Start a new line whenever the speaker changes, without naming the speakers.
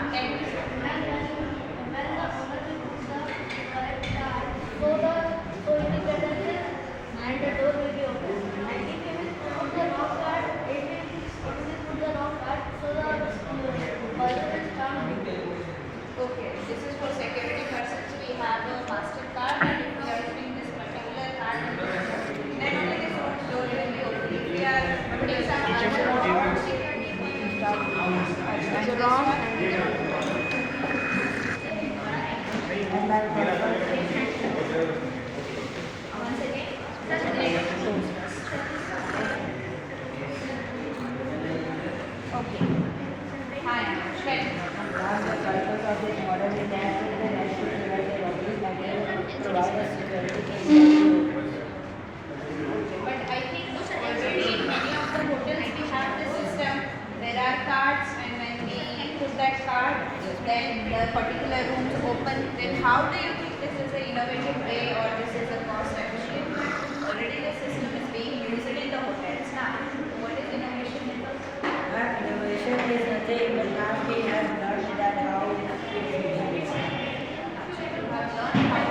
Okay, this is for security persons. We have a master card, and if we are using this particular card, then only this door will be open. If we are putting some other security once again. Okay. Hi,
Now the purpose of this model is that the national security office like provide a security.
but I think already in many of the hotels we have this system. There are cards, and when we put that card, then the particular rooms open. Then how do you think this is an innovative way, or this is a cost efficient? Already the system is being used in the hotels now. What is innovation in the
Innovation is nothing, but now we have learned that how it is.
you have learned how